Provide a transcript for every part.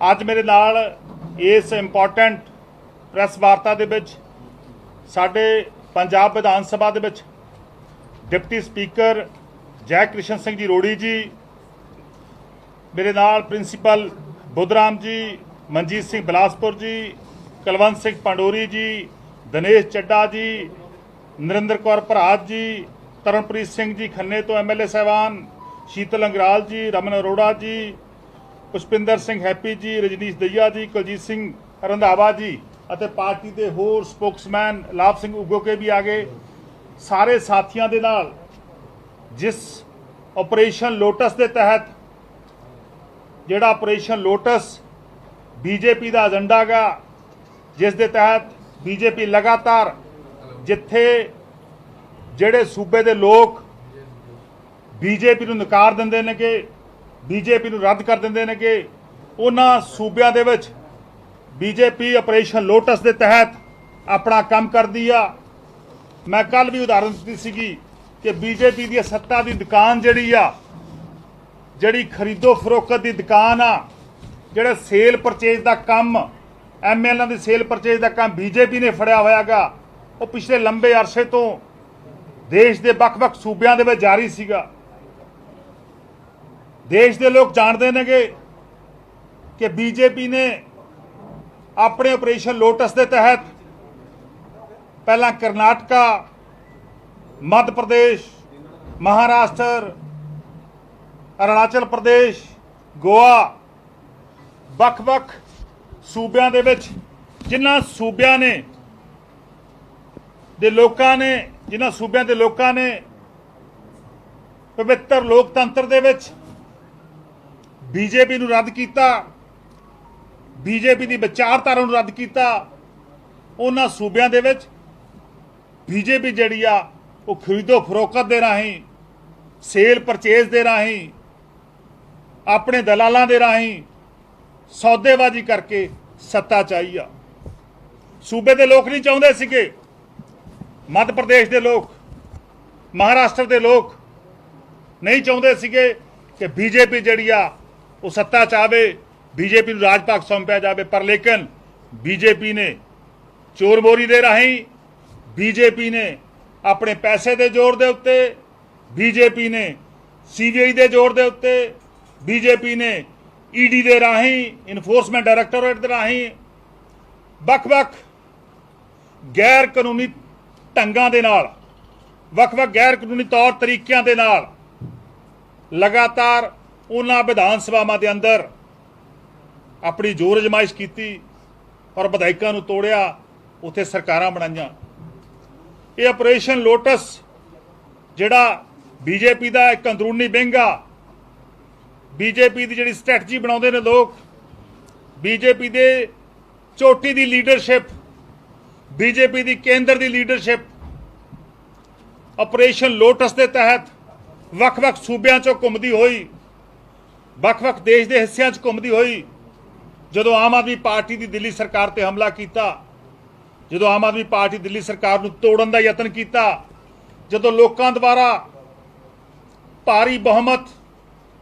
ਅੱਜ ਮੇਰੇ ਨਾਲ इस इंपॉर्टेंट प्रैस वार्ता दे विच साडे पंजाब विधान सभा दे विच डिप्टी स्पीकर जय कृष्ण सिंह जी रोड़ी जी, मेरे नाल प्रिंसीपल बुद्धराम जी, मनजीत सिंह बिलासपुर जी, कुलवंत सिंह पंडोरी जी, दिनेश चड्डा जी, नरेंद्र कौर भराज जी, तरनप्रीत सिंह जी खन्ने तो MLA साहबान, शीतल अंगराल जी, रमन अरोड़ा जी, पुष्पिंदर सिंह हैप्पी जी, रजनीश दहिया जी, कुलजीत सिंह रंधावा जी ਅਤੇ पार्टी के होर स्पोक्समैन लाभ सिंह उगोके भी आ गए। सारे साथियों के नाल जिस ऑपरेशन लोटस के तहत जिहड़ा ऑपरेशन लोटस बीजेपी का एजेंडा गा, जिस दे तहत बीजेपी लगातार जिथे जिहड़े सूबे के लोग बीजेपी नूं नकार दिंदे ने कि बीजेपी नूं रद्द कर दिंदे ने कि उन्हां सूबिਆਂ ਦੇ ਵਿੱਚ बीजेपी ऑपरेशन लोटस के तहत अपना काम करती आ। मैं कल भी उदाहरण दी सीगी कि बीजेपी की सत्ता की दुकान जिहड़ी आ, जिहड़ी खरीदो फरोख्त की दुकान आ, जिहड़ा सेल परचेज का काम MLA की सेल परचेज का काम बीजेपी ने फड़िया होया गा, वो पिछले लंबे अरसे तो देश के ਵੱਖ-ਵੱਖ सूबिਆਂ ਦੇ ਵਿੱਚ जारी सीगा। देश के लोग जानते हैं कि बीजेपी ने अपने ऑपरेशन लोटस के तहत पहला कर्नाटका, मध्य प्रदेश, महाराष्ट्र, अरुणाचल प्रदेश, गोवा, ਵੱਖ-ਵੱਖ सूबिਆਂ ਦੇ ਵਿੱਚ जिन्हां सूबिਆਂ ने ਦੇ ਲੋਕਾਂ ਨੇ जिन्हां सूबिਆਂ ਦੇ ਲੋਕਾਂ ने पवित्र लोकतंत्र ਦੇ ਵਿੱਚ बीजेपी ਨੂੰ रद्द किया, बीजेपी की विचारधारा ਨੂੰ रद्द किया, उन्हां सूबिਆਂ ਦੇ ਵਿੱਚ बीजेपी ਜਿਹੜੀ ਆ ਉਹ खरीदो फरोख्त ਦੇ ਰਾਹੀਂ, सेल परचेज ਦੇ ਰਾਹੀਂ, अपने दलालां ਦੇ ਰਾਹੀਂ सौदेबाजी करके सत्ता चाही आ। सूबे के लोग नहीं चाहते सीगे, मध्य प्रदेश के लोग, महाराष्ट्र के लोग नहीं चाहते सीगे कि बीजेपी ਜਿਹੜੀ ਆ वो सत्ता चाहे, बीजेपी ਨੂੰ राज भाग सौंपिया जाए। पर लेकिन बीजेपी ने चोर मोरी दे राही, बीजेपी ने अपने पैसे के जोर के उत्ते, बीजेपी ने CBI के जोर के उत्ते, बीजेपी ने ED के राही, इनफोर्समेंट डायरैक्टोरेट के राही ਵੱਖ-ਵੱਖ गैर कानूनी ढंगां दे नाल, ਵੱਖ-ਵੱਖ गैर कानूनी तौर तरीकों के नाल लगातार उन्हां विधान सभावां दे अंदर अपनी जोर अजमाइश की और विधायकों नूं तोड़िया, उत्थे सरकारां बनाईयां। ये ऑपरेशन लोटस जिहड़ा बीजेपी का एक अंदरूनी विंग आ, बीजेपी की जिहड़ी स्ट्रैटजी बनाउंदे ने लोग, बीजेपी दे चोटी की लीडरशिप, बीजेपी की केंद्र की लीडरशिप ऑपरेशन लोटस के तहत ਵੱਖ-ਵੱਖ सूबिਆਂ चों घुमदी हुई, ਵੱਖ-ਵੱਖ देश के हिस्सों घुमदी हुई, जदों आम आदमी पार्टी की दिल्ली सरकार ते हमला किया, जदों आम आदमी पार्टी दिल्ली सरकार नूं तोड़न का यतन किया, जदों लोकां द्वारा भारी बहुमत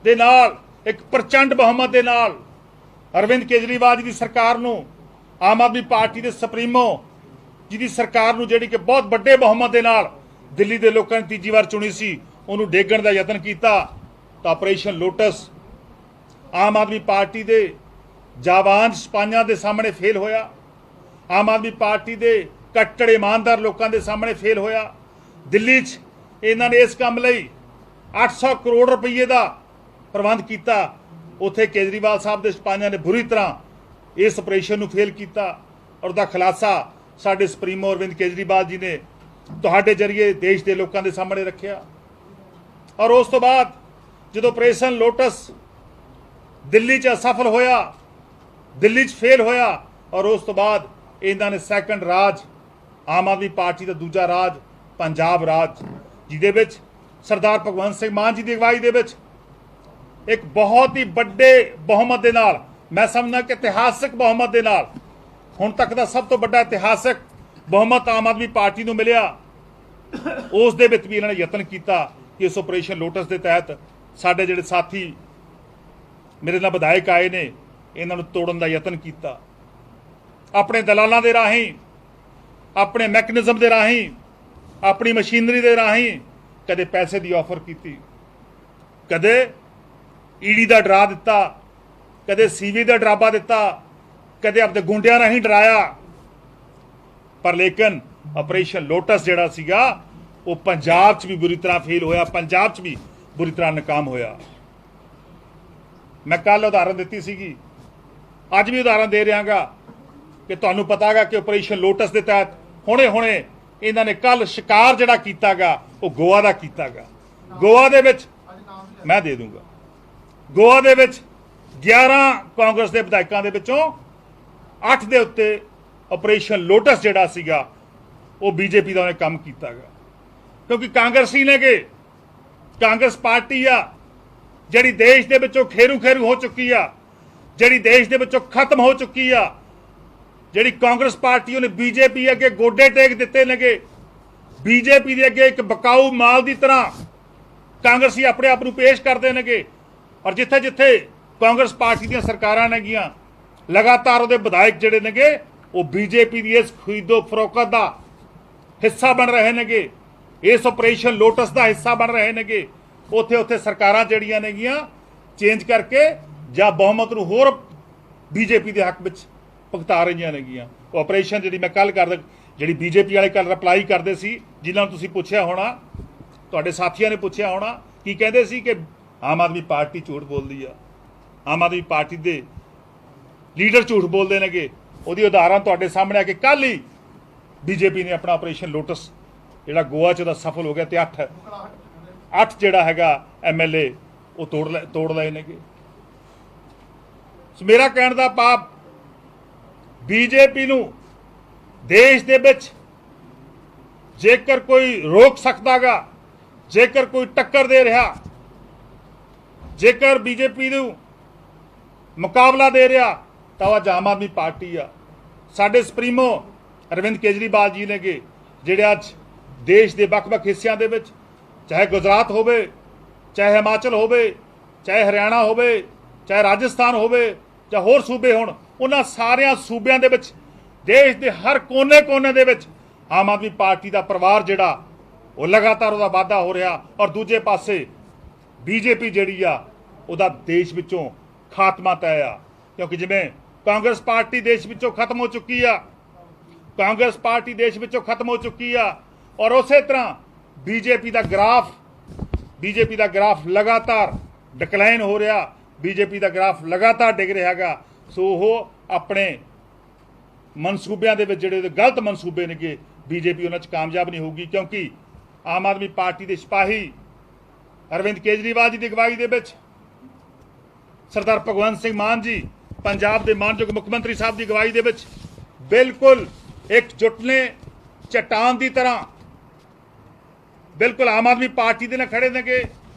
दे नाल, एक प्रचंड बहुमत दे नाल अरविंद केजरीवाल जी की सरकार नूं, आम आदमी पार्टी के सुप्रीमो जी की सरकार नूं जिहड़ी कि बहुत बड़े बहुमत दे नाल दिल्ली के लोगों ने तीजी बार चुनी सी, उन्होंने डेगण का यतन किया, तो ऑपरेशन लोटस आम आदमी पार्टी के जाबान सिपाहियों के सामने फेल होया, आम आदमी पार्टी के कट्टर ईमानदार लोगों के सामने फेल होया। दिल्ली इन्होंने इस काम लई 800 करोड़ रुपये का प्रबंध किया, उत्थे केजरीवाल साहब के सिपाहियों ने बुरी तरह इस ऑपरेशन नूं फेल किया और उसका खुलासा साडे सुप्रीमो अरविंद केजरीवाल जी ने तुहाडे जरिए देश के लोगों के सामने रखिया। और उस तो बाद जो ऑपरेशन लोटस दिल्ली च असफल होया, दिल्ली च फेल होया, और उस तो बाद इन्होंने सैकंड राज आम आदमी पार्टी का दूजा राज पंजाब राज, जिहदे विच सरदार भगवंत सिंह मान जी की अगवाई दे विच एक बहुत ही बड़े बहुमत के नाल, मैं समझना कि इतिहासक बहुमत के नाल, हुण तक का सब तो बड़ा इतिहासक बहुमत आम आदमी पार्टी को मिलिया। उस दे विच भी इन्होंने यतन किया कि इस ऑपरेशन लोटस के तहत साडे जिहड़े साथी मेरे नाल विधायक आए ने ਇਹਨਾਂ ਨੂੰ ਤੋੜਨ ਦਾ ਯਤਨ ਕੀਤਾ। ਆਪਣੇ ਦਲਾਲਾਂ ਦੇ ਰਾਹੀਂ, ਆਪਣੇ ਮੈਕੈਨਿਜ਼ਮ ਦੇ ਰਾਹੀਂ, ਆਪਣੀ ਮਸ਼ੀਨਰੀ ਦੇ ਰਾਹੀਂ ਕਦੇ ਪੈਸੇ ਦੀ ਆਫਰ ਕੀਤੀ, ਕਦੇ ਈਡੀ ਦਾ ਡਰਾ ਦਿੱਤਾ, ਕਦੇ ਸੀਵੀ ਦਾ ਡਰਾਵਾ ਦਿੱਤਾ, ਕਦੇ ਆਪਣੇ ਗੁੰਡਿਆਂ ਰਾਹੀਂ ਡਰਾਇਆ। ਪਰ ਲੇਕਿਨ ਆਪਰੇਸ਼ਨ ਲੋਟਸ ਜਿਹੜਾ ਸੀਗਾ ਉਹ ਪੰਜਾਬ 'ਚ ਵੀ ਬੁਰੀ ਤਰ੍ਹਾਂ ਫੇਲ ਹੋਇਆ, ਪੰਜਾਬ 'ਚ ਵੀ ਬੁਰੀ ਤਰ੍ਹਾਂ ਨਾਕਾਮ ਹੋਇਆ। ਮੈਂ ਕੱਲ ਉਦਾਹਰਨ ਦਿੱਤੀ ਸੀਗੀ, ਅੱਜ ਵੀ ਉਦਾਹਰਨ ਦੇ ਰਿਹਾਗਾ ਕਿ ਤੁਹਾਨੂੰ ਪਤਾ ਹੈਗਾ ਕਿ ਆਪਰੇਸ਼ਨ ਲੋਟਸ ਦੇ ਤਹਿਤ ਹੁਣੇ ਇਹਨਾਂ ਨੇ ਕੱਲ ਸ਼ਿਕਾਰ ਜਿਹੜਾ ਕੀਤਾਗਾ ਉਹ ਗੋਆ ਦਾ ਕੀਤਾਗਾ। ਗੋਆ ਦੇ ਵਿੱਚ ਮੈਂ ਦੇ ਦੂੰਗਾ, ਗੋਆ ਦੇ ਵਿੱਚ 11 ਕਾਂਗਰਸ ਦੇ ਵਿਧਾਇਕਾਂ ਦੇ ਵਿੱਚੋਂ 8 ਦੇ ਉੱਤੇ ਆਪਰੇਸ਼ਨ ਲੋਟਸ ਜਿਹੜਾ ਸੀਗਾ ਉਹ ਬੀਜੇਪੀ ਦਾ ਉਹਨੇ ਕੰਮ ਕੀਤਾਗਾ। ਕਿਉਂਕਿ ਕਾਂਗਰਸੀ ਨੇਗੇ, ਕਾਂਗਰਸ ਪਾਰਟੀ ਆ ਜਿਹੜੀ ਦੇਸ਼ ਦੇ ਵਿੱਚੋਂ ਖੇਰੂ ਹੋ ਚੁੱਕੀ ਆ, ਜਿਹੜੀ ਦੇਸ਼ ਦੇ ਵਿੱਚੋਂ ਖਤਮ ਹੋ ਚੁੱਕੀ ਆ, ਜਿਹੜੀ ਕਾਂਗਰਸ ਪਾਰਟੀ ਉਹਨੇ ਬੀਜੇਪੀ ਅੱਗੇ ਗੋਡੇ ਟੇਕ ਦਿੱਤੇ ਨੇਗੇ। ਬੀਜੇਪੀ ਦੇ ਅੱਗੇ ਇੱਕ ਬਕਾਊ ਮਾਲ ਦੀ ਤਰ੍ਹਾਂ ਕਾਂਗਰਸੀ ਆਪਣੇ ਆਪ ਨੂੰ ਪੇਸ਼ ਕਰਦੇ ਨੇਗੇ। ਔਰ ਜਿੱਥੇ ਜਿੱਥੇ ਕਾਂਗਰਸ ਪਾਰਟੀ ਦੀਆਂ ਸਰਕਾਰਾਂ ਨੇਗੀਆਂ, ਲਗਾਤਾਰ ਉਹਦੇ ਵਿਧਾਇਕ ਜਿਹੜੇ ਨੇਗੇ ਉਹ ਬੀਜੇਪੀ ਦੀ ਇਸ ਖਰੀਦੋ ਫਰੋਖਤ ਦਾ ਹਿੱਸਾ ਬਣ ਰਹੇ ਨੇਗੇ, ਇਸ ਆਪਰੇਸ਼ਨ ਲੋਟਸ ਦਾ ਹਿੱਸਾ ਬਣ ਰਹੇ ਨੇਗੇ। ਉੱਥੇ ਸਰਕਾਰਾਂ ਜਿਹੜੀਆਂ ਨੇਗੀਆਂ ਚੇਂਜ ਕਰਕੇ ਜਾਂ ਬਹੁਮਤ ਨੂੰ ਹੋਰ ਬੀਜੇਪੀ ਦੇ ਹੱਕ ਵਿੱਚ ਭੁਗਤਾ ਰਹੀਆਂ ਨੇਗੀਆਂ। ਉਹ ਆਪਰੇਸ਼ਨ ਜਿਹੜੀ ਮੈਂ ਕੱਲ ਜਿਹੜੀ ਬੀਜੇਪੀ ਵਾਲੇ ਕੱਲ ਰਿਪਲਾਈ ਕਰਦੇ ਸੀ, ਜਿਨ੍ਹਾਂ ਨੂੰ ਤੁਸੀਂ ਪੁੱਛਿਆ ਹੋਣਾ, ਤੁਹਾਡੇ ਸਾਥੀਆਂ ਨੇ ਪੁੱਛਿਆ ਹੋਣਾ, ਕੀ ਕਹਿੰਦੇ ਸੀ ਕਿ ਆਮ ਆਦਮੀ ਪਾਰਟੀ ਝੂਠ ਬੋਲਦੀ ਆ, ਆਮ ਆਦਮੀ ਪਾਰਟੀ ਦੇ ਲੀਡਰ ਝੂਠ ਬੋਲਦੇ ਨੇਗੇ। ਉਹਦੀ ਉਦਾਹਰਨ ਤੁਹਾਡੇ ਸਾਹਮਣੇ ਆ ਕਿ ਕੱਲ ਹੀ ਬੀਜੇਪੀ ਨੇ ਆਪਣਾ ਆਪਰੇਸ਼ਨ ਲੋਟਸ ਜਿਹੜਾ ਗੋਆ 'ਚ ਉਹਦਾ ਸਫਲ ਹੋ ਗਿਆ ਤੇ 8 ਜਿਹੜਾ ਹੈਗਾ MLA ਉਹ ਤੋੜ ਲਏ ਨੇਗੇ। ਮੇਰਾ ਕਹਿਣ ਦਾ ਭਾਵ ਬੀਜੇਪੀ ਨੂੰ ਦੇਸ਼ ਦੇ ਵਿੱਚ ਜੇਕਰ ਕੋਈ ਰੋਕ ਸਕਦਾਗਾ, ਜੇਕਰ ਕੋਈ ਟੱਕਰ ਦੇ ਰਿਹਾ, ਜੇਕਰ ਬੀਜੇਪੀ ਨੂੰ ਮੁਕਾਬਲਾ ਦੇ ਰਿਹਾ ਤਾਂ ਉਹ ਆਮ ਆਦਮੀ ਪਾਰਟੀ ਆ। ਸਾਡੇ ਸੁਪਰੀਮੋ ਅਰਵਿੰਦ ਕੇਜਰੀਵਾਲ ਜੀ ਨੇਗੇ ਜਿਹੜੇ ਅੱਜ ਦੇਸ਼ ਦੇ ਵੱਖ-ਵੱਖ ਹਿੱਸਿਆਂ ਦੇ ਵਿੱਚ, ਚਾਹੇ ਗੁਜਰਾਤ ਹੋਵੇ, ਚਾਹੇ ਹਿਮਾਚਲ ਹੋਵੇ, ਚਾਹੇ ਹਰਿਆਣਾ ਹੋਵੇ, ਚਾਹੇ ਰਾਜਸਥਾਨ ਹੋਵੇ ਜਾਂ ਹੋਰ ਸੂਬੇ ਹੋਣ, ਉਹਨਾਂ ਸਾਰਿਆਂ ਸੂਬਿਆਂ ਦੇ ਵਿੱਚ ਦੇਸ਼ ਦੇ ਹਰ ਕੋਨੇ ਦੇ ਵਿੱਚ ਆਮ ਆਦਮੀ ਪਾਰਟੀ ਦਾ ਪਰਿਵਾਰ ਜਿਹੜਾ ਉਹ ਲਗਾਤਾਰ ਉਹਦਾ ਵਾਧਾ ਹੋ ਰਿਹਾ। ਔਰ ਦੂਜੇ ਪਾਸੇ ਬੀਜੇਪੀ ਜਿਹੜੀ ਆ ਉਹਦਾ ਦੇਸ਼ ਵਿੱਚੋਂ ਖਾਤਮਾ ਤੈਅ ਆ। ਕਿਉਂਕਿ ਜਿਵੇਂ ਕਾਂਗਰਸ ਪਾਰਟੀ ਦੇਸ਼ ਵਿੱਚੋਂ ਖਤਮ ਹੋ ਚੁੱਕੀ ਆ, ਕਾਂਗਰਸ ਪਾਰਟੀ ਦੇਸ਼ ਵਿੱਚੋਂ ਖਤਮ ਹੋ ਚੁੱਕੀ ਆ, ਔਰ ਉਸੇ ਤਰ੍ਹਾਂ ਬੀਜੇਪੀ ਦਾ ਗ੍ਰਾਫ ਲਗਾਤਾਰ ਡਿਕਲਾਈਨ ਹੋ ਰਿਹਾ, ਬੀਜੇਪੀ ਦਾ ਗ੍ਰਾਫ ਲਗਾਤਾਰ ਡਿੱਗ ਰਿਹਾ ਹੈਗਾ। ਸੋ ਉਹ ਆਪਣੇ ਮਨਸੂਬਿਆਂ ਦੇ ਵਿੱਚ ਜਿਹੜੇ ਗਲਤ ਮਨਸੂਬੇ ਨੇਗੇ, ਬੀਜੇਪੀ ਉਹਨਾਂ 'ਚ ਕਾਮਯਾਬ ਨਹੀਂ ਹੋਊਗੀ। ਕਿਉਂਕਿ ਆਮ ਆਦਮੀ ਪਾਰਟੀ ਦੇ ਸਿਪਾਹੀ ਅਰਵਿੰਦ ਕੇਜਰੀਵਾਲ ਜੀ ਦੀ ਅਗਵਾਈ ਦੇ ਵਿੱਚ, ਸਰਦਾਰ ਭਗਵੰਤ ਸਿੰਘ ਮਾਨ ਜੀ ਪੰਜਾਬ ਦੇ ਮਾਨਯੋਗ ਮੁੱਖ ਮੰਤਰੀ ਸਾਹਿਬ ਦੀ ਅਗਵਾਈ ਦੇ ਵਿੱਚ ਬਿਲਕੁਲ ਇਕਜੁੱਟ ਨੇ, ਚਟਾਨ ਦੀ ਤਰ੍ਹਾਂ ਬਿਲਕੁਲ ਆਮ ਆਦਮੀ ਪਾਰਟੀ ਦੇ ਨਾਲ ਖੜੇ ਨੇਗੇ,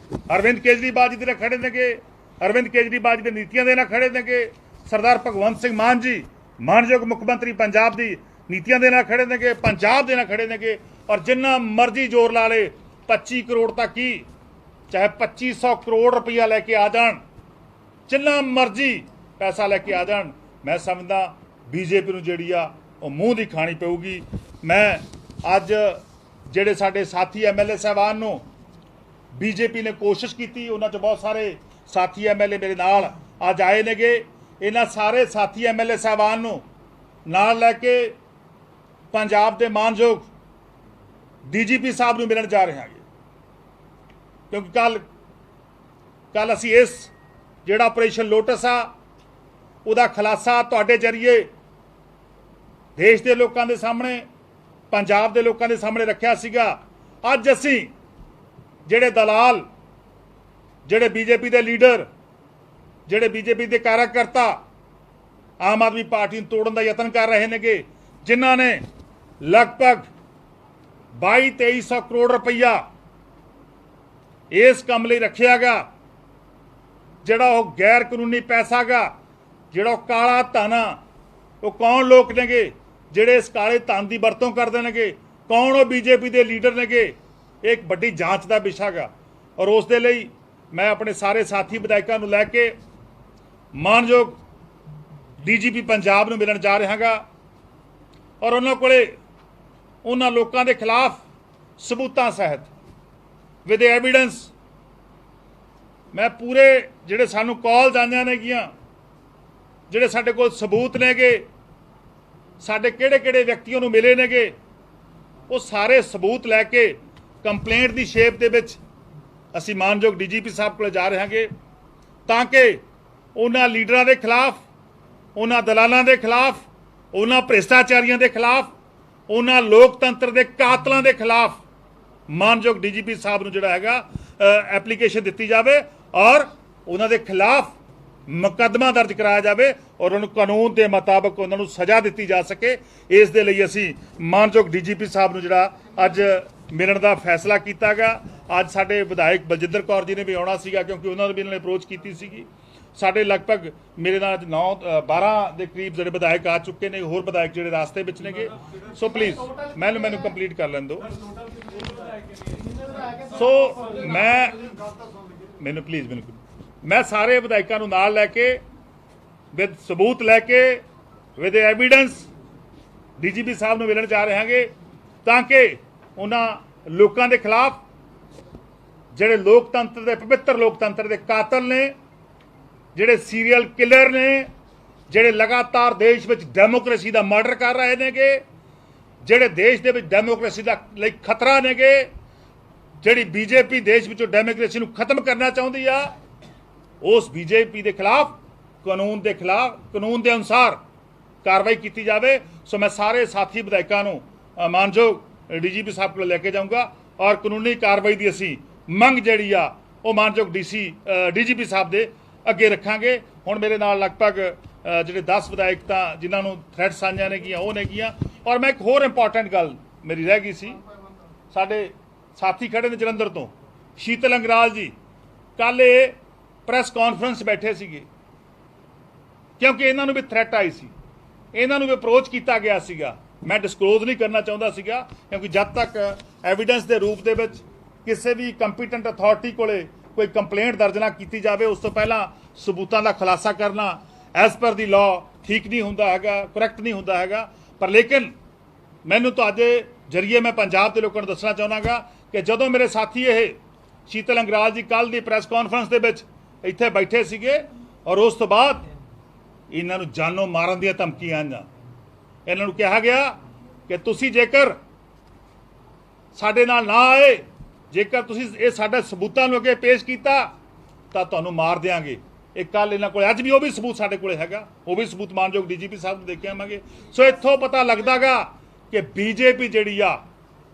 ਅਰਵਿੰਦ ਕੇਜਰੀਵਾਲ ਜੀ ਦੇ ਨਾਲ ਖੜੇ ਨੇਗੇ, ਅਰਵਿੰਦ ਕੇਜਰੀਵਾਲ ਜੀ ਦੇ ਨੀਤੀਆਂ ਦੇ ਨਾਲ ਖੜੇ ਨੇਗੇ, ਸਰਦਾਰ ਭਗਵੰਤ ਸਿੰਘ ਮਾਨ ਜੀ ਮਾਨਯੋਗ ਮੁੱਖ ਮੰਤਰੀ ਪੰਜਾਬ ਦੀ ਨੀਤੀਆਂ ਦੇ ਨਾਲ ਖੜੇ ਨੇਗੇ, ਪੰਜਾਬ ਦੇ ਨਾਲ ਖੜੇ ਨੇਗੇ। ਔਰ ਜਿੰਨਾ ਮਰਜ਼ੀ ਜ਼ੋਰ ਲਾ ਲੇ, 25 ਕਰੋੜ ਤੱਕ ਹੀ, ਚਾਹੇ 2500 ਕਰੋੜ ਰੁਪਈਆ ਲੈ ਕੇ ਆ ਜਾਣ, ਜਿੰਨਾ ਮਰਜ਼ੀ ਪੈਸਾ ਲੈ ਕੇ ਆ ਜਾਣ, ਮੈਂ ਸਮਝਦਾ ਬੀਜੇਪੀ ਨੂੰ ਜਿਹੜੀ ਆ ਉਹ ਮੂੰਹ ਦੀ ਖਾਣੀ ਪਊਗੀ। ਮੈਂ ਅੱਜ ਜਿਹੜੇ ਸਾਡੇ ਸਾਥੀ MLA ਸਾਹਿਬਾਨ ਨੂੰ ਬੀਜੇਪੀ ਨੇ ਕੋਸ਼ਿਸ਼ ਕੀਤੀ, ਉਹਨਾਂ 'ਚ ਬਹੁਤ ਸਾਰੇ ਸਾਥੀ MLA ਮੇਰੇ ਨਾਲ ਅੱਜ ਆਏ ਨੇਗੇ। ਇਹਨਾਂ ਸਾਰੇ ਸਾਥੀ MLA ਸਾਹਿਬਾਨ ਨੂੰ ਨਾਲ ਲੈ ਕੇ ਪੰਜਾਬ ਦੇ ਮਾਨਯੋਗ DGP ਸਾਹਿਬ ਨੂੰ ਮਿਲਣ ਜਾ ਰਹੇ ਹਾਂ। ਕਿਉਂਕਿ ਕੱਲ ਅਸੀਂ ਇਸ ਜਿਹੜਾ ਆਪਰੇਸ਼ਨ ਲੋਟਸ ਆ ਉਹਦਾ ਖੁਲਾਸਾ ਤੁਹਾਡੇ ਜਰੀਏ ਦੇਸ਼ ਦੇ ਲੋਕਾਂ ਦੇ ਸਾਹਮਣੇ, ਪੰਜਾਬ ਦੇ ਲੋਕਾਂ ਦੇ ਸਾਹਮਣੇ ਰੱਖਿਆ ਸੀਗਾ। ਅੱਜ ਅਸੀਂ ਜਿਹੜੇ ਦਲਾਲ, ਜਿਹੜੇ ਬੀਜੇਪੀ ਦੇ ਲੀਡਰ, ਜਿਹੜੇ ਬੀਜੇਪੀ ਦੇ ਕਾਰਜਕਰਤਾ ਆਮ ਆਦਮੀ ਪਾਰਟੀ ਨੂੰ ਤੋੜਨ ਦਾ ਯਤਨ ਕਰ ਰਹੇ ਨੇਗੇ, ਜਿਨ੍ਹਾਂ ਨੇ ਲਗਭਗ 2200-2300 ਕਰੋੜ ਰੁਪਈਆ ਇਸ ਕੰਮ ਲਈ ਰੱਖਿਆਗਾ, ਜਿਹੜਾ ਉਹ ਗੈਰ ਕਾਨੂੰਨੀ ਪੈਸਾ ਗਾ, ਜਿਹੜਾ ਉਹ ਕਾਲਾ ਧਨ ਆ। ਉਹ ਕੌਣ ਲੋਕ ਨੇਗੇ ਜਿਹੜੇ ਇਸ ਕਾਲੇ ਧਨ ਦੀ ਵਰਤੋਂ ਕਰਦੇ ਨੇਗੇ? ਕੌਣ ਉਹ ਬੀਜੇਪੀ ਦੇ ਲੀਡਰ ਨੇਗੇ? ਇਹ ਇੱਕ ਵੱਡੀ ਜਾਂਚ ਦਾ ਵਿਸ਼ਾ ਗਾ। ਔਰ ਉਸ ਦੇ ਲਈ ਮੈਂ ਆਪਣੇ ਸਾਰੇ ਸਾਥੀ ਵਿਧਾਇਕਾਂ ਨੂੰ ਲੈ ਕੇ ਮਾਨਯੋਗ DGP पंजाब ਨੂੰ ਮਿਲਣ ਜਾ ਰਹਾਂਗਾ ਔਰ ਉਹਨਾਂ ਕੋਲੇ ਉਹਨਾਂ ਲੋਕਾਂ ਦੇ ਖਿਲਾਫ ਸਬੂਤਾਂ ਸਹਿਤ ਵਿਦ ਐਵੀਡੈਂਸ ਮੈਂ ਪੂਰੇ ਜਿਹੜੇ ਸਾਨੂੰ ਕਾਲਸ ਆਈਆਂ ਨੇਗੀਆਂ ਜਿਹੜੇ ਸਾਡੇ ਕੋਲ ਸਬੂਤ ਨੇਗੇ ਸਾਡੇ ਕਿਹੜੇ ਵਿਅਕਤੀਆਂ ਨੂੰ ਮਿਲੇ ਨੇਗੇ ਉਹ ਸਾਰੇ ਸਬੂਤ ਲੈ ਕੇ ਕੰਪਲੇਂਟ ਦੀ ਸ਼ੇਪ ਦੇ ਵਿੱਚ ਅਸੀਂ ਮਾਨਯੋਗ DGP ਸਾਹਿਬ ਕੋਲ ਜਾ ਰਹਾਂਗੇ ਤਾਂ ਕਿ ਉਹਨਾਂ ਲੀਡਰਾਂ ਦੇ ਖਿਲਾਫ ਉਹਨਾਂ ਦਲਾਲਾਂ ਦੇ ਖਿਲਾਫ ਉਹਨਾਂ ਭ੍ਰਿਸ਼ਟਾਚਾਰੀਆਂ ਦੇ ਖਿਲਾਫ ਉਹਨਾਂ ਲੋਕਤੰਤਰ ਦੇ ਕਾਤਲਾਂ ਦੇ ਖਿਲਾਫ ਮਾਨਯੋਗ DGP ਸਾਹਿਬ ਨੂੰ ਜਿਹੜਾ ਹੈਗਾ ਐਪਲੀਕੇਸ਼ਨ ਦਿੱਤੀ ਜਾਵੇ ਔਰ ਉਹਨਾਂ ਦੇ ਖਿਲਾਫ ਮੁਕੱਦਮਾ ਦਰਜ ਕਰਾਇਆ ਜਾਵੇ ਔਰ ਉਹਨੂੰ ਕਾਨੂੰਨ ਦੇ ਮੁਤਾਬਕ ਉਹਨਾਂ ਨੂੰ ਸਜ਼ਾ ਦਿੱਤੀ ਜਾ ਸਕੇ। ਇਸ ਦੇ ਲਈ ਅਸੀਂ ਮਾਨਯੋਗ DGP ਸਾਹਿਬ ਨੂੰ ਜਿਹੜਾ ਅੱਜ ਮਿਲਣ ਦਾ ਫੈਸਲਾ ਕੀਤਾਗਾ। ਅੱਜ ਸਾਡੇ ਵਿਧਾਇਕ ਬਲਜਿੰਦਰ ਕੌਰ ਜੀ ਨੇ ਵੀ ਆਉਣਾ ਸੀਗਾ ਕਿਉਂਕਿ ਉਹਨਾਂ ਨੇ ਵੀ ਇਹਨਾਂ ਨੇ ਅਪਰੋਚ ਕੀਤੀ ਸੀਗੀ। ਸਾਡੇ ਲਗਭਗ ਮੇਰੇ ਨਾਲ 9-12 ਦੇ ਕਰੀਬ ਜਿਹੜੇ ਵਿਧਾਇਕ ਆ ਚੁੱਕੇ ਨੇ ਹੋਰ ਵਿਧਾਇਕ ਜਿਹੜੇ ਰਾਸਤੇ ਵਿੱਚ ਨੇਗੇ। ਸੋ ਪਲੀਜ਼ ਮੈਨੂੰ ਕੰਪਲੀਟ ਕਰ ਲੈਣ ਦਿਓ। ਸੋ ਮੈਨੂੰ ਪਲੀਜ਼ ਬਿਲਕੁਲ ਮੈਂ ਸਾਰੇ ਵਿਧਾਇਕਾਂ ਨੂੰ ਨਾਲ ਲੈ ਕੇ ਵਿਦ ਸਬੂਤ ਲੈ ਕੇ ਵਿਦ ਐਵੀਡੈਂਸ DGP ਸਾਹਿਬ ਨੂੰ ਮਿਲਣ ਜਾ ਰਹਾਂਗੇ ਤਾਂ ਕਿ ਉਹਨਾਂ ਲੋਕਾਂ ਦੇ ਖਿਲਾਫ ਜਿਹੜੇ ਲੋਕਤੰਤਰ ਦੇ ਪਵਿੱਤਰ ਲੋਕਤੰਤਰ ਦੇ ਕਾਤਲ ਨੇ ਜਿਹੜੇ ਸੀਰੀਅਲ ਕਿਲਰ ਨੇ ਜਿਹੜੇ ਲਗਾਤਾਰ ਦੇਸ਼ ਵਿੱਚ ਡੈਮੋਕ੍ਰੇਸੀ ਦਾ ਮਰਡਰ ਕਰ ਰਹੇ ਨੇਗੇ ਜਿਹੜੇ ਦੇਸ਼ ਦੇ ਵਿੱਚ ਡੈਮੋਕ੍ਰੇਸੀ ਦਾ ਲਈ ਖਤਰਾ ਨੇਗੇ ਜਿਹੜੀ BJP ਦੇਸ਼ ਵਿੱਚੋਂ ਡੈਮੋਕ੍ਰੇਸੀ ਨੂੰ ਖਤਮ ਕਰਨਾ ਚਾਹੁੰਦੀ ਆ ਉਸ BJP ਦੇ ਖਿਲਾਫ ਕਾਨੂੰਨ ਦੇ ਅਨੁਸਾਰ ਕਾਰਵਾਈ ਕੀਤੀ ਜਾਵੇ। ਸੋ ਮੈਂ ਸਾਰੇ ਸਾਥੀ ਵਿਧਾਇਕਾਂ ਨੂੰ ਮਾਨਯੋਗ DGP ਸਾਹਿਬ ਕੋਲ ਲੈ ਕੇ ਜਾਊਂਗਾ ਔਰ ਕਾਨੂੰਨੀ ਕਾਰਵਾਈ ਦੀ ਅਸੀਂ ਮੰਗ ਜਿਹੜੀ ਆ ਉਹ ਮਾਨਯੋਗ DGP ਸਾਹਿਬ ਦੇ ਅੱਗੇ ਰੱਖਾਂਗੇ। ਹੁਣ ਮੇਰੇ ਨਾਲ ਲਗਭਗ ਜਿਹੜੇ 10 ਵਿਧਾਇਕ ਤਾਂ ਜਿਨ੍ਹਾਂ ਨੂੰ ਥ੍ਰੈਟਸ ਆਈਆਂ ਨੇਗੀਆਂ ਉਹ ਨੇਗੀਆਂ ਔਰ ਮੈਂ ਇੱਕ ਹੋਰ ਇੰਪੋਰਟੈਂਟ ਗੱਲ ਮੇਰੀ ਰਹਿ ਗਈ ਸੀ। ਸਾਡੇ ਸਾਥੀ ਖੜੇ ਨੇ ਜਲੰਧਰ ਤੋਂ ਸ਼ੀਤਲ ਅੰਗਰਾਲ ਜੀ ਕੱਲ ਇਹ ਪ੍ਰੈਸ ਕਾਨਫਰੰਸ ਬੈਠੇ ਸੀਗੇ ਕਿਉਂਕਿ ਇਹਨਾਂ ਨੂੰ ਵੀ ਥ੍ਰੈਟ ਆਈ ਸੀ ਇਹਨਾਂ ਨੂੰ ਵੀ ਅਪਰੋਚ ਕੀਤਾ ਗਿਆ ਸੀਗਾ। ਮੈਂ ਡਿਸਕਲੋਜ਼ ਨਹੀਂ ਕਰਨਾ ਚਾਹੁੰਦਾ ਸੀਗਾ ਕਿਉਂਕਿ ਜਦ ਤੱਕ ਐਵੀਡੈਂਸ ਦੇ ਰੂਪ ਦੇ ਵਿੱਚ ਕਿਸੇ ਵੀ ਕੰਪੀਟੈਂਟ ਅਥਾਰਟੀ ਕੋਲੇ ਕੋਈ ਕੰਪਲੇਂਟ ਦਰਜ ਨਾ ਕੀਤੀ ਜਾਵੇ ਉਸ ਤੋਂ ਪਹਿਲਾਂ ਸਬੂਤਾਂ ਦਾ ਖੁਲਾਸਾ ਕਰਨਾ ਐਜ਼ ਪਰ ਦੀ ਲਾਅ ਠੀਕ ਨਹੀਂ ਹੁੰਦਾ ਹੈਗਾ ਕਰੈਕਟ ਨਹੀਂ ਹੁੰਦਾ ਹੈਗਾ। ਪਰ ਲੇਕਿਨ ਮੈਨੂੰ ਤੁਹਾਡੇ ਜਰੀਏ ਮੈਂ ਪੰਜਾਬ ਦੇ ਲੋਕਾਂ ਨੂੰ ਦੱਸਣਾ ਚਾਹੁੰਦਾਗਾ ਕਿ ਜਦੋਂ ਮੇਰੇ ਸਾਥੀ ਇਹ ਸ਼ੀਤਲ ਅੰਗਰਾਲ ਜੀ ਕੱਲ ਦੀ ਪ੍ਰੈਸ ਕਾਨਫਰੰਸ ਦੇ ਵਿੱਚ ਇੱਥੇ ਬੈਠੇ ਸੀਗੇ ਔਰ ਉਸ ਤੋਂ ਬਾਅਦ ਇਹਨਾਂ ਨੂੰ ਜਾਨੋਂ ਮਾਰਨ ਦੀਆਂ ਧਮਕੀਆਂ ਆਈਆਂ। ਇਹਨਾਂ ਨੂੰ ਕਿਹਾ ਗਿਆ ਕਿ ਤੁਸੀਂ ਜੇਕਰ ਸਾਡੇ ਨਾਲ ਨਾ ਆਏ ਜੇਕਰ ਤੁਸੀਂ ਇਹ ਸਾਡੇ ਸਬੂਤਾਂ ਨੂੰ ਅੱਗੇ ਪੇਸ਼ ਕੀਤਾ ਤਾਂ ਤੁਹਾਨੂੰ ਮਾਰ ਦਿਆਂਗੇ। ਇਹ ਕੱਲ ਇਹਨਾਂ ਕੋਲ ਅੱਜ ਵੀ ਉਹ ਵੀ ਸਬੂਤ ਸਾਡੇ ਕੋਲੇ ਹੈਗਾ ਉਹ ਵੀ ਸਬੂਤ ਮਾਨਯੋਗ DGP ਸਾਹਿਬ ਨੂੰ ਦੇ ਕੇ ਆਵਾਂਗੇ। ਸੋ ਇੱਥੋਂ ਪਤਾ ਲੱਗਦਾਗਾ ਕਿ BJP ਜਿਹੜੀ ਆ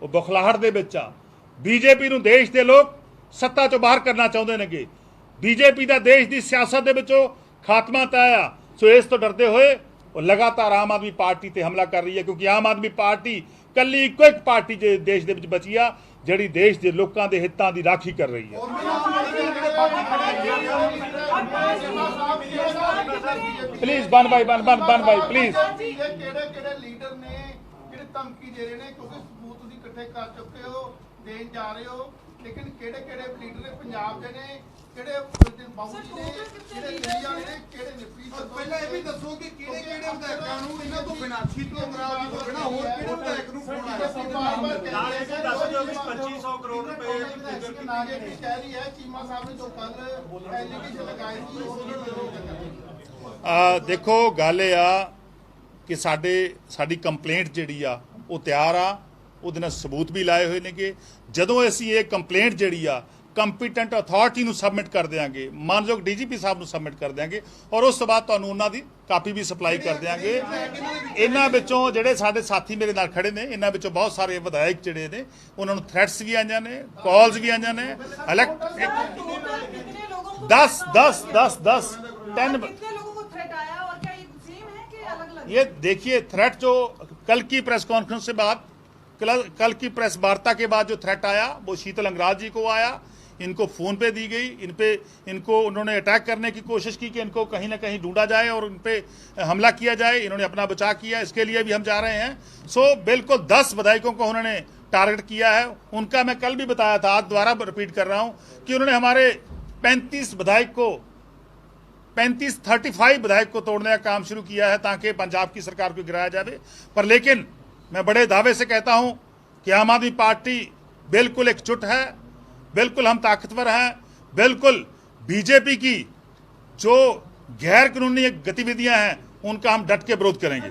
ਉਹ ਬੁਖਲਾਹਟ ਦੇ ਵਿੱਚ ਆ। BJP ਨੂੰ ਦੇਸ਼ ਦੇ ਲੋਕ ਸੱਤਾ ਚੋਂ ਬਾਹਰ ਕਰਨਾ ਚਾਹੁੰਦੇ ਨੇਗੇ। BJP ਦਾ ਦੇਸ਼ ਦੀ ਸਿਆਸਤ ਦੇ ਵਿੱਚੋਂ ਖਾਤਮਾ ਤੈਅ ਆ। ਸੋ ਇਸ ਤੋਂ ਡਰਦੇ ਹੋਏ ਉਹ ਲਗਾਤਾਰ ਆਮ ਆਦਮੀ ਪਾਰਟੀ ਤੇ ਹਮਲਾ ਕਰ ਰਹੀ ਹੈ ਕਿਉਂਕਿ ਆਮ ਆਦਮੀ ਪਾਰਟੀ ਕੱਲੀ ਇੱਕੋ ਇੱਕ ਪਾਰਟੀ ਜੇ ਦੇਸ਼ ਦੇ ਵਿੱਚ ਬਚੀ ਆ ਜਿਹੜੀ ਦੇਸ਼ ਦੇ ਲੋਕਾਂ ਦੇ ਹਿੱਤਾਂ ਦੀ ਰਾਖੀ ਕਰ ਰਹੀ ਹੈ। ਪਲੀਜ਼ ਬਨ ਭਾਈ ਪਲੀਜ਼ ਕਿਹੜੇ ਲੀਡਰ ਨੇ ਜਿਹੜੇ ਧਮਕੀ ਦੇ ਰਹੇ ਨੇ ਕਿਉਂਕਿ ਸਬੂਤ ਤੁਸੀਂ ਇਕੱਠੇ ਕਰ ਚੁੱਕੇ ਹੋ ਦੇਣ ਜਾ ਰਹੇ ਹੋ ਲੇਕਿਨ ਕਿਹੜੇ ਲੀਡਰ ਨੇ ਪੰਜਾਬ ਦੇ ਨੇ ਕਿਹੜੇ ਬਾਬੂਜੀ ਨੇ ਕਿਹੜੇ ਦਿੱਲੀ ਵਾਲੇ ਨੇ ਕਿਹੜੇ ਨੇ ਪਲੀਜ਼ ਪਹਿਲਾਂ ਇਹ ਵੀ ਦੱਸੋ ਕਿ ਕਿਹੜੇ ਵਿਧਾਇਕਾਂ ਨੂੰ ਇਹਨਾਂ ਤੋਂ ਬਿਨਾਂ ਸ਼ੀਤਲ ਅੰਗਰਾਲ ਜੀ ਤੋਂ ਬਿਨਾਂ ਹੋਰ ਕਿਹੜੇ ਵਿਧਾਇਕ ਨੂੰ ਫੋਨ ਆਇਆ ਸੀ ਨਾਲ ਇਹ ਦੱਸ ਦਿਓ ਕਿ 2500 ਕਰੋੜ ਰੁਪਏ ਦੀ ਫਿਗਰ ਕੀਤੀ ਕਹਿ ਰਹੀ ਹੈ ਚੀਮਾ ਸਾਹਿਬ ਨੇ ਜੋ ਕੱਲ ਐਲੀਗੇਸ਼ਨ ਲਗਾਏ ਸੀ ਉਹ ਦੇਖੋ ਗੱਲ ਇਹ ਆ ਕਿ ਸਾਡੀ ਕੰਪਲੇਂਟ ਜਿਹੜੀ ਆ ਉਹ ਤਿਆਰ ਆ ਉਹਦੇ ਨਾਲ ਸਬੂਤ ਵੀ ਲਾਏ ਹੋਏ ਨੇਗੇ। ਜਦੋਂ ਅਸੀਂ ਇਹ ਕੰਪਲੇਂਟ ਜਿਹੜੀ ਆ ਕੰਪੀਟੈਂਟ ਅਥਾਰਟੀ ਨੂੰ ਸਬਮਿਟ ਕਰ ਦਿਆਂਗੇ ਮਾਨਯੋਗ DGP ਸਾਹਿਬ ਨੂੰ ਸਬਮਿਟ ਕਰ ਦਿਆਂਗੇ ਔਰ ਉਸ ਤੋਂ ਬਾਅਦ ਤੁਹਾਨੂੰ ਉਹਨਾਂ ਦੀ ਕਾਪੀ ਵੀ ਸਪਲਾਈ ਕਰ ਦਿਆਂਗੇ। ਇਹਨਾਂ ਵਿੱਚੋਂ ਜਿਹੜੇ ਸਾਡੇ ਸਾਥੀ ਮੇਰੇ ਨਾਲ ਖੜੇ ਨੇ ਇਹਨਾਂ ਵਿੱਚੋਂ ਬਹੁਤ ਸਾਰੇ ਵਿਧਾਇਕ ਜਿਹੜੇ ਨੇ ਉਹਨਾਂ ਨੂੰ ਥ੍ਰੈਟਸ ਵੀ ਆਈਆਂ ਨੇ ਕਾਲਸ ਵੀ ਆਈਆਂ ਨੇ 10 ये देखिए थ्रेट जो कल की प्रेस कॉन्फ्रेंस से बाद कल की प्रेस वार्ता के बाद जो थ्रेट आया वो शीतल अंगराल जी को आया। इनको फ़ोन पे दी गई इनको उन्होंने अटैक करने की कोशिश की कि इनको कहीं ना कहीं ढूंढा जाए और उन पर हमला किया जाए। इन्होंने अपना बचाव किया इसके लिए भी हम जा रहे हैं। सो बिल्कुल 10 विधायकों को उन्होंने टारगेट किया है। उनका मैं कल भी बताया था आज दोबारा रिपीट कर रहा हूँ कि उन्होंने हमारे 35 विधायक को 35 विधायक को तोड़ने का काम शुरू किया है ताकि पंजाब की सरकार को गिराया जाए। पर लेकिन मैं बड़े दावे से कहता हूं कि आम आदमी पार्टी बिल्कुल एकजुट है, बिल्कुल हम ताकतवर हैं, बिल्कुल बीजेपी की जो गैर कानूनी गतिविधियां हैं उनका हम डट के विरोध करेंगे।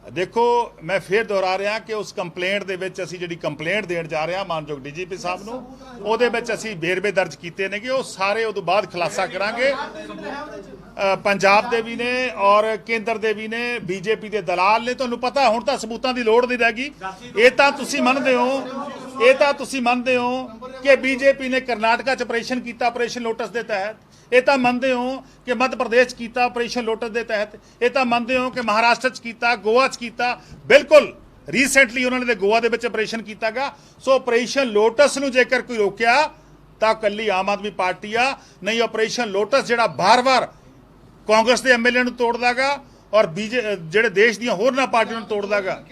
देखो, मैं फिर दोहरा रहा कि उस कंप्लेंट ਦੇ ਵਿੱਚ ਅਸੀਂ ਜਿਹੜੀ ਕੰਪਲੇਂਟ ਦੇਣ ਜਾ ਰਹੇ ਹਾਂ ਮਾਨਯੋਗ ਡੀਜੀਪੀ ਸਾਹਿਬ ਨੂੰ, ਉਹਦੇ ਵਿੱਚ ਅਸੀਂ ਵੇਰਵੇ ਦਰਜ ਕੀਤੇ ਨੇਗੇ, ਉਹ ਸਾਰੇ ਉਦੋਂ ਬਾਅਦ ਖੁਲਾਸਾ ਕਰਾਂਗੇ। ਪੰਜਾਬ ਦੇ ਵੀ ਨੇ ਔਰ ਕੇਂਦਰ ਦੇ ਵੀ ਨੇ, ਬੀਜੇਪੀ ਦੇ ਦਲਾਲ ਨੇ, ਤੁਹਾਨੂੰ ਪਤਾ ਹੁਣ ਤਾਂ ਸਬੂਤਾਂ ਦੀ ਲੋੜ ਨਹੀਂ ਰਹੀ। ਇਹ ਤਾਂ ਤੁਸੀਂ ਮੰਨਦੇ ਹੋ ਕਿ ਬੀਜੇਪੀ ਨੇ ਕਰਨਾਟਕਾ 'ਚ ਆਪਰੇਸ਼ਨ ਕੀਤਾ, ਆਪਰੇਸ਼ਨ ਲੋਟਸ ਦੇ ਤਹਿਤ। ਇਹ ਤਾਂ ਮੰਨਦੇ ਹੋ ਕਿ ਮੱਧ ਪ੍ਰਦੇਸ਼ ਕੀਤਾ ਆਪਰੇਸ਼ਨ ਲੋਟਸ ਦੇ ਤਹਿਤ। ਇਹ ਤਾਂ ਮੰਨਦੇ ਹੋ ਕਿ ਮਹਾਰਾਸ਼ਟਰ 'ਚ ਕੀਤਾ, ਗੋਆ 'ਚ ਕੀਤਾ। ਬਿਲਕੁਲ ਰੀਸੈਂਟਲੀ ਉਹਨਾਂ ਨੇ ਗੋਆ ਦੇ ਵਿੱਚ ਆਪਰੇਸ਼ਨ ਕੀਤਾ ਗਾ। ਸੋ ਆਪਰੇਸ਼ਨ ਲੋਟਸ ਨੂੰ ਜੇਕਰ ਕੋਈ ਰੋਕਿਆ ਤਾਂ ਕੱਲੀ ਆਮ ਆਦਮੀ ਪਾਰਟੀ ਆ, ਨਹੀਂ ਆਪਰੇਸ਼ਨ ਲੋਟਸ ਜਿਹੜਾ ਬਾਰ-ਬਾਰ ਕਾਂਗਰਸ ਦੇ ਐਮਐਲਏ ਨੂੰ ਤੋੜਦਾ ਗਾ ਔਰ ਜਿਹੜੇ ਦੇਸ਼ ਦੀਆਂ ਹੋਰਨਾਂ ਪਾਰਟੀਆਂ ਨੂੰ ਤੋੜਦਾ ਗਾ।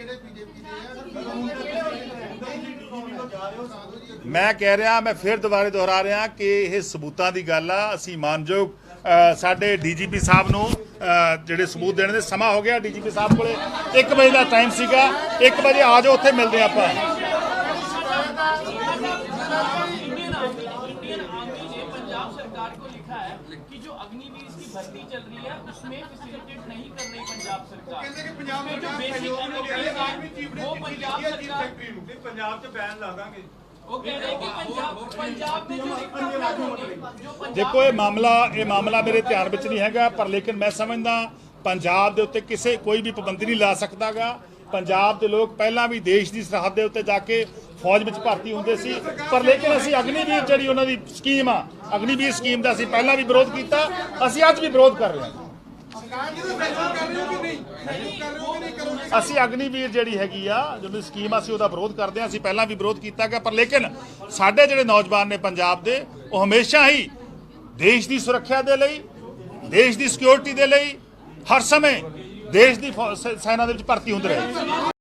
ਮੈਂ ਕਹਿ ਰਿਹਾ, ਮੈਂ ਫਿਰ ਦੁਬਾਰੇ ਦੁਹਰਾ ਰਿਹਾ ਕਿ ਇਹ ਸਬੂਤਾਂ ਦੀ ਗੱਲ ਆ। ਅਸੀਂ ਮਾਨਯੋਗ ਸਾਡੇ ਡੀਜੀਪੀ ਸਾਹਿਬ ਨੂੰ ਜਿਹੜੇ ਸਬੂਤ ਦੇਣ ਦੇ ਸਮਾਂ ਹੋ ਗਿਆ। ਡੀਜੀਪੀ ਸਾਹਿਬ ਕੋਲੇ 1 ਵਜੇ ਦਾ ਟਾਈਮ ਸੀਗਾ, 1 ਵਜੇ ਆ ਜਾਓ, ਉੱਥੇ ਮਿਲਦੇ ਆਪਾਂ। पंजाब सरकार को लिखा है कि जो अग्निवीर की भर्ती चल रही है उसमें फैसिलिटेट नहीं कर रही पंजाब सरकार। ਕਹਿੰਦੇ ਕਿ ਪੰਜਾਬ जो सरकार बेसिक सहयोग में कह रही है आर्मी चीफ ने वो चिट्ठी पंजाब लिखी है चीफ सरकार सेक्रेटरी ਨੂੰ ਕਿ ਪੰਜਾਬ 'ਚ ਬੈਨ ਲਾ ਦਾਂਗੇ। वो कह रहे हैं कि पंजाब में जो रिक्त पद होंगे, जो पंजाब ਦੇਖੋ, ਇਹ ਮਾਮਲਾ ਮੇਰੇ ਧਿਆਨ ਵਿੱਚ ਨਹੀਂ ਹੈਗਾ, ਪਰ ਲੇਕਿਨ ਮੈਂ ਸਮਝਦਾ ਪੰਜਾਬ ਦੇ ਉੱਤੇ ਕਿਸੇ ਕੋਈ ਵੀ ਪਾਬੰਦੀ ਨਹੀਂ ਲਾ ਸਕਦਾਗਾ। ਪੰਜਾਬ ਦੇ ਲੋਕ ਪਹਿਲਾਂ ਵੀ ਦੇਸ਼ ਦੀ ਸਰਹੱਦ ਦੇ ਉੱਤੇ ਜਾ ਕੇ ਫੌਜ ਵਿੱਚ ਭਰਤੀ ਹੁੰਦੇ ਸੀ, ਪਰ ਲੇਕਿਨ ਅਸੀਂ ਅਗਨੀਵੀਰ ਜਿਹੜੀ ਉਹਨਾਂ ਦੀ ਸਕੀਮ ਆ, ਅਗਨੀਵੀਰ ਸਕੀਮ ਦਾ ਅਸੀਂ ਪਹਿਲਾਂ ਵੀ ਵਿਰੋਧ ਕੀਤਾ, ਅਸੀਂ ਅੱਜ ਵੀ ਵਿਰੋਧ ਕਰ ਰਹੇ ਹਾਂ। ਅਸੀਂ ਅਗਨੀਵੀਰ ਜਿਹੜੀ ਹੈਗੀ ਆ, ਜਿਹੜੀ ਸਕੀਮ ਅਸੀਂ ਉਹਦਾ ਵਿਰੋਧ ਕਰਦੇ ਹਾਂ, ਅਸੀਂ ਪਹਿਲਾਂ ਵੀ ਵਿਰੋਧ ਕੀਤਾ ਗਿਆ। ਪਰ ਲੇਕਿਨ ਸਾਡੇ ਜਿਹੜੇ ਨੌਜਵਾਨ ਨੇ ਪੰਜਾਬ ਦੇ, ਉਹ ਹਮੇਸ਼ਾ ਹੀ ਦੇਸ਼ ਦੀ ਸੁਰੱਖਿਆ ਦੇ ਲਈ, ਦੇਸ਼ ਦੀ ਸਿਕਿਉਰਿਟੀ ਦੇ ਲਈ ਹਰ ਸਮੇਂ ਦੇਸ਼ ਦੀ ਸੈਨਾ ਦੇ ਵਿੱਚ ਭਰਤੀ ਹੁੰਦੇ ਰਹੇ।